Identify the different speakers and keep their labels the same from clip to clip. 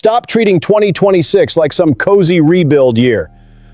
Speaker 1: Stop treating 2026 like some cozy rebuild year.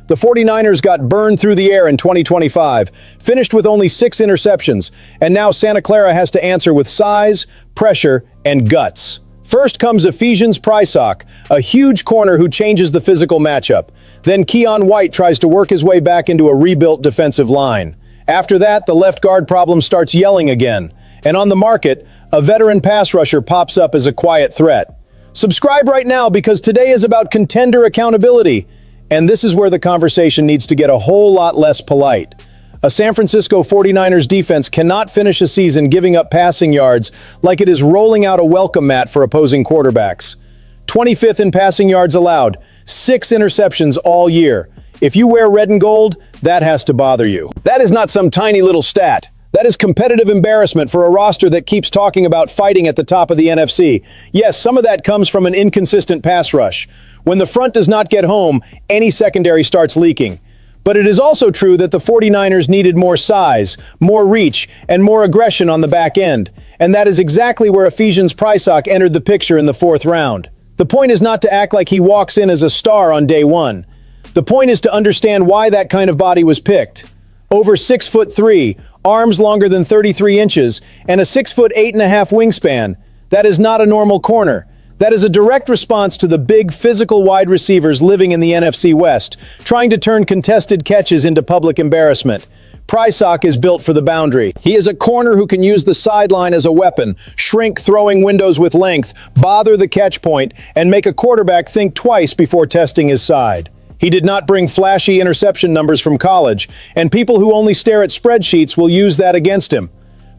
Speaker 1: The 49ers got burned through the air in 2025, finished with only 6 interceptions, and now Santa Clara has to answer with size, pressure, and guts. First comes Ephesians Prysock, a huge corner who changes the physical matchup. Then Keion White tries to work his way back into a rebuilt defensive line. After that, the left guard problem starts yelling again. And on the market, a veteran pass rusher pops up as a quiet threat. Subscribe right now because today is about contender accountability. And this is where the conversation needs to get a whole lot less polite. A San Francisco 49ers defense cannot finish a season giving up passing yards like it is rolling out a welcome mat for opposing quarterbacks. 25th in passing yards allowed, 6 interceptions all year. If you wear red and gold, that has to bother you. That is not some tiny little stat. That is competitive embarrassment for a roster that keeps talking about fighting at the top of the NFC. Yes, some of that comes from an inconsistent pass rush. When the front does not get home, any secondary starts leaking. But it is also true that the 49ers needed more size, more reach, and more aggression on the back end. And that is exactly where Ephesians Prysock entered the picture in the 4th round. The point is not to act like he walks in as a star on day one. The point is to understand why that kind of body was picked. Over 6'3", arms longer than 33 inches, and a 6'8.5" wingspan. That is not a normal corner. That is a direct response to the big physical wide receivers living in the NFC West, trying to turn contested catches into public embarrassment. Prysock is built for the boundary. He is a corner who can use the sideline as a weapon, shrink throwing windows with length, bother the catch point, and make a quarterback think twice before testing his side. He did not bring flashy interception numbers from college, and people who only stare at spreadsheets will use that against him.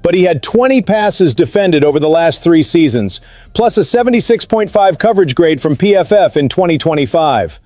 Speaker 1: But he had 20 passes defended over the last 3 seasons, plus a 76.5 coverage grade from PFF in 2025.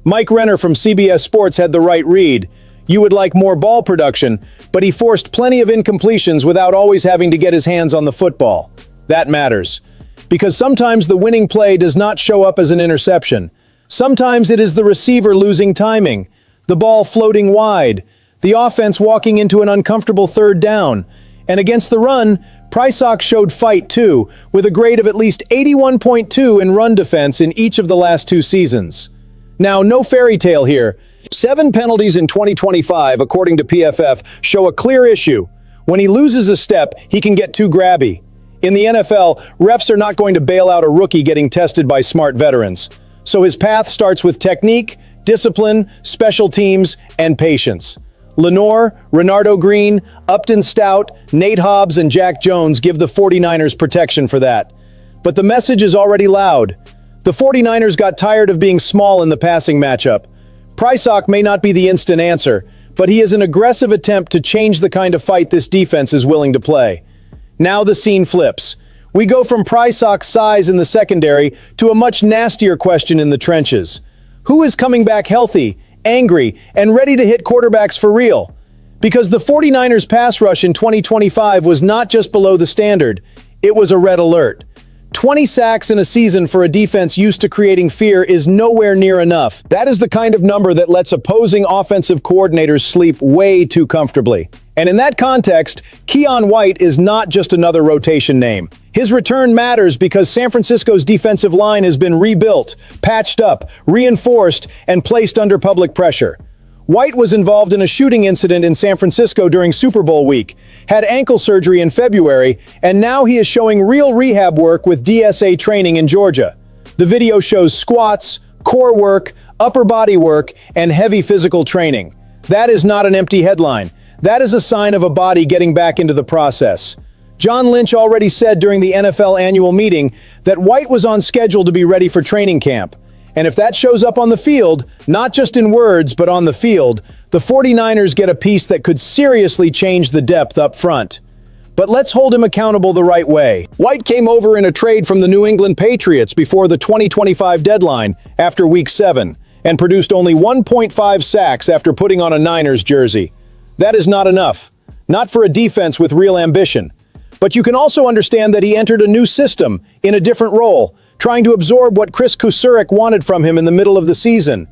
Speaker 1: Mike Renner from CBS Sports had the right read. You would like more ball production, but he forced plenty of incompletions without always having to get his hands on the football. That matters. Because sometimes the winning play does not show up as an interception. Sometimes it is the receiver losing timing, the ball floating wide, the offense walking into an uncomfortable 3rd down. And against the run, Prysock showed fight too, with a grade of at least 81.2 in run defense in each of the last 2 seasons. Now, no fairy tale here. 7 penalties in 2025, according to PFF, show a clear issue. When he loses a step, he can get too grabby. In the NFL, refs are not going to bail out a rookie getting tested by smart veterans. So his path starts with technique, discipline, special teams, and patience. Lenore, Renardo Green, Upton Stout, Nate Hobbs, and Jack Jones give the 49ers protection for that. But the message is already loud. The 49ers got tired of being small in the passing matchup. Prysock may not be the instant answer, but he is an aggressive attempt to change the kind of fight this defense is willing to play. Now the scene flips. We go from Prysock's size in the secondary to a much nastier question in the trenches. Who is coming back healthy, angry, and ready to hit quarterbacks for real? Because the 49ers pass rush in 2025 was not just below the standard, it was a red alert. 20 sacks in a season for a defense used to creating fear is nowhere near enough. That is the kind of number that lets opposing offensive coordinators sleep way too comfortably. And in that context, Keion White is not just another rotation name. His return matters because San Francisco's defensive line has been rebuilt, patched up, reinforced, and placed under public pressure. White was involved in a shooting incident in San Francisco during Super Bowl week, had ankle surgery in February, and now he is showing real rehab work with DSA training in Georgia. The video shows squats, core work, upper body work, and heavy physical training. That is not an empty headline. That is a sign of a body getting back into the process. John Lynch already said during the NFL annual meeting that White was on schedule to be ready for training camp. And if that shows up on the field, not just in words, but on the field, the 49ers get a piece that could seriously change the depth up front. But let's hold him accountable the right way. White came over in a trade from the New England Patriots before the 2025 deadline after Week 7 and produced only 1.5 sacks after putting on a Niners jersey. That is not enough. Not for a defense with real ambition. But you can also understand that he entered a new system in a different role, trying to absorb what Chris Kusurek wanted from him in the middle of the season.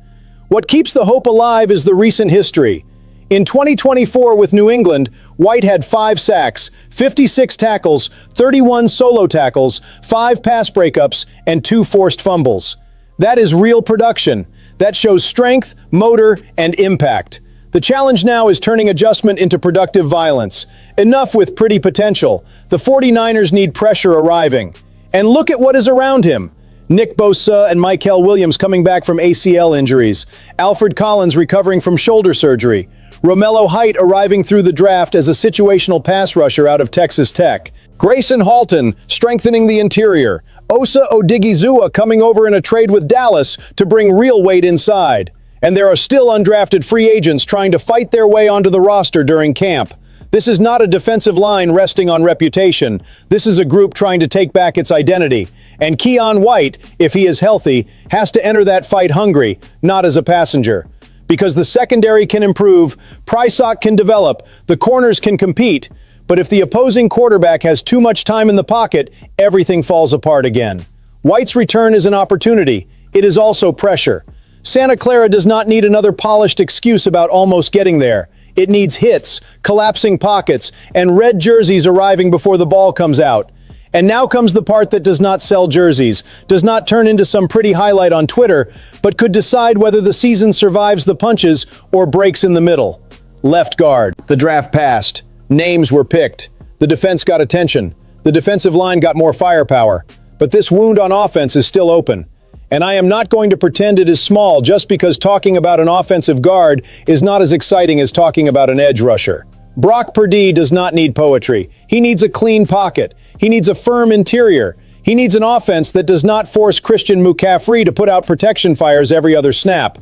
Speaker 1: What keeps the hope alive is the recent history. In 2024 with New England, White had 5 sacks, 56 tackles, 31 solo tackles, 5 pass breakups, and 2 forced fumbles. That is real production. That shows strength, motor, and impact. The challenge now is turning adjustment into productive violence. Enough with pretty potential. The 49ers need pressure arriving. And look at what is around him. Nick Bosa and Mykel Williams coming back from ACL injuries. Alfred Collins recovering from shoulder surgery. Romello Height arriving through the draft as a situational pass rusher out of Texas Tech. Grayson Halton strengthening the interior. Osa Odigizua coming over in a trade with Dallas to bring real weight inside. And there are still undrafted free agents trying to fight their way onto the roster during camp. This is not a defensive line resting on reputation. This is a group trying to take back its identity. And Keion White, if he is healthy, has to enter that fight hungry, not as a passenger. Because the secondary can improve, Prysock can develop, the corners can compete, but if the opposing quarterback has too much time in the pocket, everything falls apart again. White's return is an opportunity. It is also pressure. Santa Clara does not need another polished excuse about almost getting there. It needs hits, collapsing pockets, and red jerseys arriving before the ball comes out. And now comes the part that does not sell jerseys, does not turn into some pretty highlight on Twitter, but could decide whether the season survives the punches or breaks in the middle. Left guard. The draft passed. Names were picked. The defense got attention. The defensive line got more firepower. But this wound on offense is still open. And I am not going to pretend it is small just because talking about an offensive guard is not as exciting as talking about an edge rusher. Brock Purdy does not need poetry. He needs a clean pocket. He needs a firm interior. He needs an offense that does not force Christian McCaffrey to put out protection fires every other snap.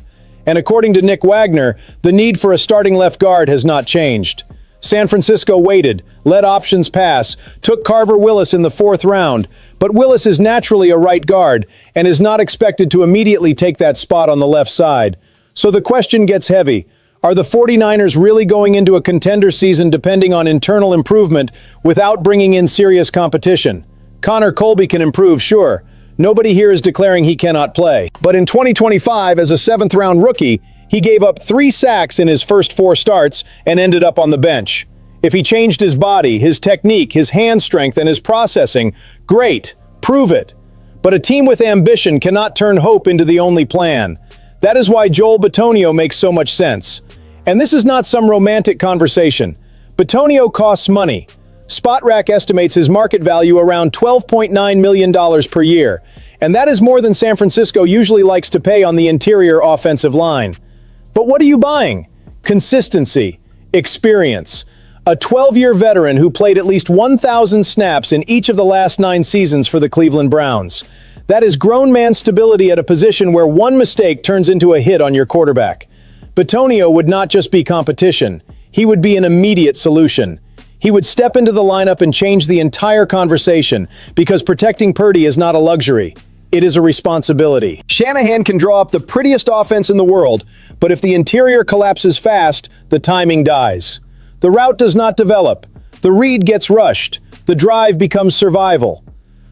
Speaker 1: And according to Nick Wagner, the need for a starting left guard has not changed. San Francisco waited, let options pass, took Carver Willis in the 4th round, but Willis is naturally a right guard and is not expected to immediately take that spot on the left side. So the question gets heavy. Are the 49ers really going into a contender season depending on internal improvement without bringing in serious competition? Connor Colby can improve, sure. Nobody here is declaring he cannot play. But in 2025, as a 7th-round rookie, he gave up 3 sacks in his first 4 starts and ended up on the bench. If he changed his body, his technique, his hand strength, and his processing, great, prove it. But a team with ambition cannot turn hope into the only plan. That is why Joel Bitonio makes so much sense. And this is not some romantic conversation. Bitonio costs money. SpotRack estimates his market value around $12.9 million per year, and that is more than San Francisco usually likes to pay on the interior offensive line. But what are you buying? Consistency, experience. A 12-year veteran who played at least 1,000 snaps in each of the last 9 seasons for the Cleveland Browns. That is grown man stability at a position where one mistake turns into a hit on your quarterback. Bitonio would not just be competition. He would be an immediate solution. He would step into the lineup and change the entire conversation because protecting Purdy is not a luxury. It is a responsibility. Shanahan can draw up the prettiest offense in the world, but if the interior collapses fast, the timing dies. The route does not develop. The read gets rushed. The drive becomes survival.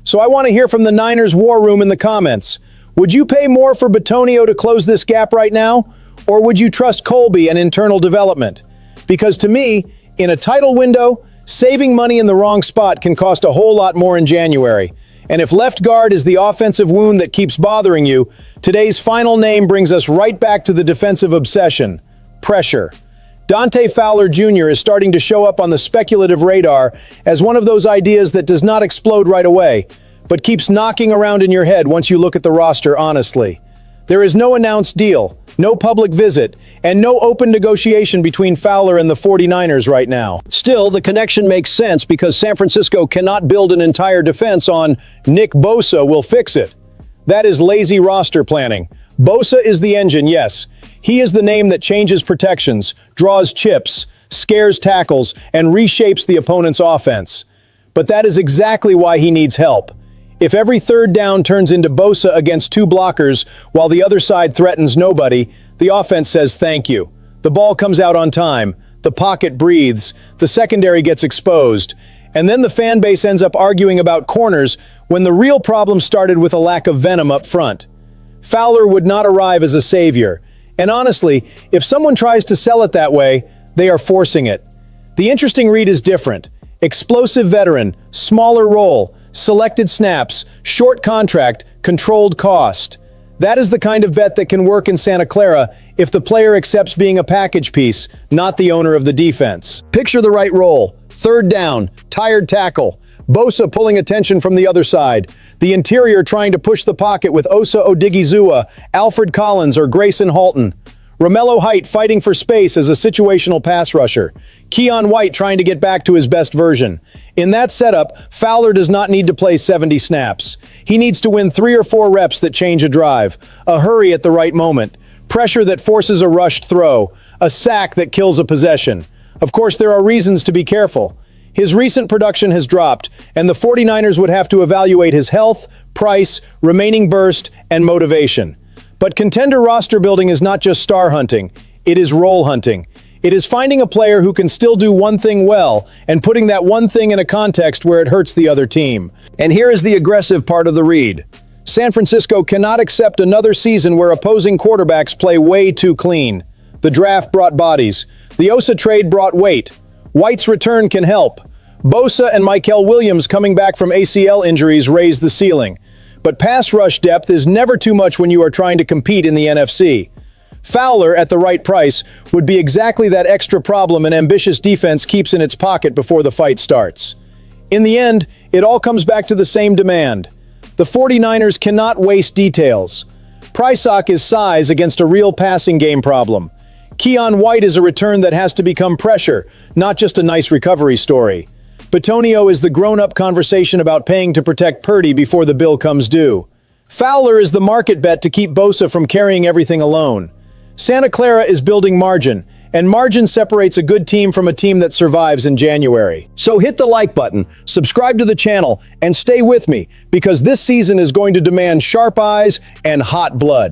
Speaker 1: So I want to hear from the Niners war room in the comments. Would you pay more for Bitonio to close this gap right now? Or would you trust Colby and internal development? Because to me, in a title window, saving money in the wrong spot can cost a whole lot more in January. And if left guard is the offensive wound that keeps bothering you, today's final name brings us right back to the defensive obsession: pressure. Dante Fowler Jr. is starting to show up on the speculative radar as one of those ideas that does not explode right away, but keeps knocking around in your head once you look at the roster honestly. There is no announced deal, no public visit, and no open negotiation between Fowler and the 49ers right now. Still, the connection makes sense because San Francisco cannot build an entire defense on Nick Bosa will fix it. That is lazy roster planning. Bosa is the engine, yes. He is the name that changes protections, draws chips, scares tackles, and reshapes the opponent's offense. But that is exactly why he needs help. If every 3rd down turns into Bosa against 2 blockers while the other side threatens nobody, the offense says thank you. The ball comes out on time, the pocket breathes, the secondary gets exposed, and then the fan base ends up arguing about corners when the real problem started with a lack of venom up front. Fowler would not arrive as a savior, and honestly, if someone tries to sell it that way, they are forcing it. The interesting read is different. Explosive veteran, smaller role, selected snaps, short contract, controlled cost. That is the kind of bet that can work in Santa Clara if the player accepts being a package piece, not the owner of the defense. Picture the right role. Third down, tired tackle. Bosa pulling attention from the other side. The interior trying to push the pocket with Osa Odigizua, Alfred Collins, or Grayson Halton. Romello Height fighting for space as a situational pass rusher. Keion White trying to get back to his best version. In that setup, Fowler does not need to play 70 snaps. He needs to win 3 or 4 reps that change a drive, a hurry at the right moment, pressure that forces a rushed throw, a sack that kills a possession. Of course, there are reasons to be careful. His recent production has dropped, and the 49ers would have to evaluate his health, price, remaining burst, and motivation. But contender roster building is not just star hunting, it is role hunting. It is finding a player who can still do one thing well and putting that one thing in a context where it hurts the other team. And here is the aggressive part of the read. San Francisco cannot accept another season where opposing quarterbacks play way too clean. The draft brought bodies. The Osa trade brought weight. White's return can help. Bosa and Michael Williams coming back from ACL injuries raise the ceiling. But pass rush depth is never too much when you are trying to compete in the NFC. Fowler, at the right price, would be exactly that extra problem an ambitious defense keeps in its pocket before the fight starts. In the end, it all comes back to the same demand. The 49ers cannot waste details. Prysock is size against a real passing game problem. Keion White is a return that has to become pressure, not just a nice recovery story. Bitonio is the grown-up conversation about paying to protect Purdy before the bill comes due. Fowler is the market bet to keep Bosa from carrying everything alone. Santa Clara is building margin, and margin separates a good team from a team that survives in January. So hit the like button, subscribe to the channel, and stay with me, because this season is going to demand sharp eyes and hot blood.